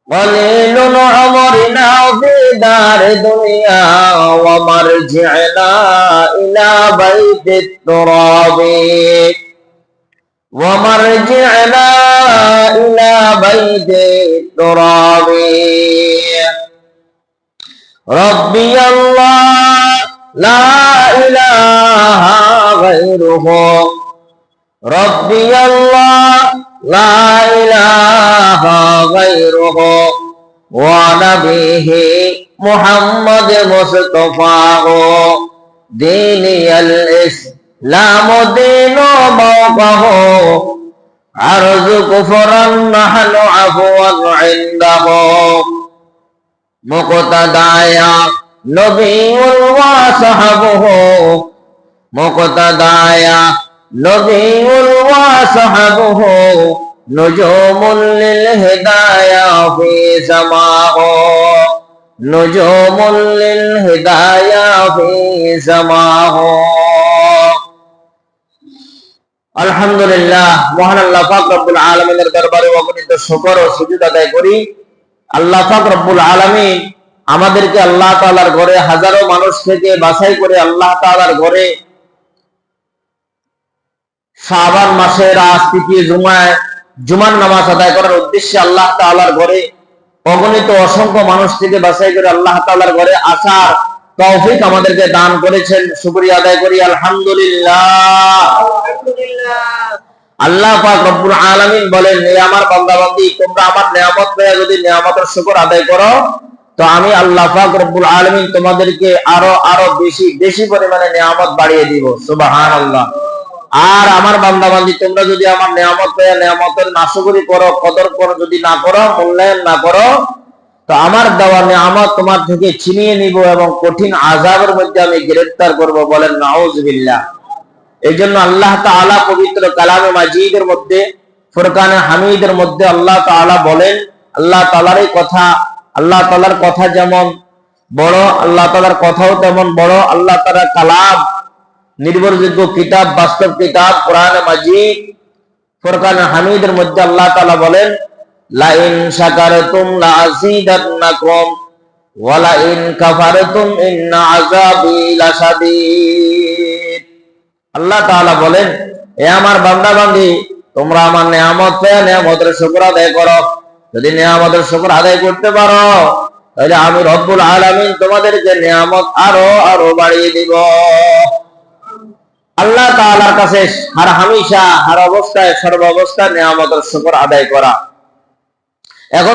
قليل عمرنا في دار الدنيا ومرجعنا إلى بيت التراب ومرجعنا إلى بيت التراب ربي الله لا إله غيره ربي الله لا إله غيره ونبيه محمد مصطفاه ديني الإسلام دين موقه عرض كفرا نحن عفوا عنده مقتدايا نبي وصحبه مقتدايا نبي وصحبه نجوم للهدايا في سماه نجوم للهدايا في سماه আলহামদুলিল্লাহ মহান আল্লাহ পাক রব্বুল আলামিনের দরবারে অগণিত শুকর ও সুজুদ আদায় করি। আল্লাহ পাক রব্বুল আলামিন আমাদেরকে আল্লাহ তাআলার ঘরে হাজারো মানুষ থেকে বাছাই করে আল্লাহ তাআলার ঘরে শাবান মাসের আজ তৃতীয় জুমার নামাজ আদায় করার উদ্দেশ্যে আল্লাহ তাআলার ঘরে অগণিত অসংখ্য মানুষ থেকে বাছাই করে আল্লাহ তাআলার ঘরে আসার তৌফিক আমাদেরকে দান করেছেন। শুকরিয়া আদায় করি আলহামদুলিল্লাহ। আল্লাহ পাক রব্বুল আলামিন বলেন, হে আমার বান্দা-বান্দী, তোমরা আমার নিয়ামত পেয়ে যদি নিয়ামতের শুকর আদায় করো তো আমি আল্লাহ পাক রব্বুল আলামিন তোমাদেরকে আরো বেশি পরিমাণে নিয়ামত বাড়িয়ে দিব। সুবহানাল্লাহ। আর আমার বান্দা-বান্দী, তোমরা যদি আমার নিয়ামত পেয়ে নিয়ামতের নাশকরি করো, কদর করো, যদি না করো, মূল্যায়ন না করো, তো আমার দেওয়া নিয়ামত তোমার থেকে ছিনিয়ে নিব এবং কঠিন আযাবের মধ্যে আমি গ্রেফতার করব। বলেন নাউযুবিল্লাহ। এই জন্য আল্লাহ তাআলা পবিত্র কালামে মাজিদের মধ্যে ফুরকানে হামিদের মধ্যে আল্লাহ তাআলা বলেন, আল্লাহ তাআলার কথা যেমন বড়, আল্লাহ তাআলার কথাও তেমন বড়। আল্লাহ তাআলার কালাম নির্ভরযোগ্য কিতাব, বাস্তব কিতাব কোরআনে মাজিদ ফুরকানে হামিদের মধ্যে আল্লাহ তাআলা বলেন, লা ইন শাকারতুম লা আযীদান্নাকুম ওয়া লা ইন কাফারতুম ইন্না আযাবি লাশাদীদ। আল্লাহ তাআলা বলেন, হে আমার বান্দা-বান্দী, তোমরা আমার নিয়ামত পেয়ে নিয়ামতের শুকর আদায় করো। যদি নিয়ামতের শুকর আদায় করতে পারো তাহলে আমি রব্বুল আলামিন তোমাদেরকে নিয়ামত আরো বাড়িয়ে দিব। আল্লাহ তাআলার কাছে হার অবস্থায় সর্ব অবস্থায় নিয়ামতের শুকর আদায় করা। এখন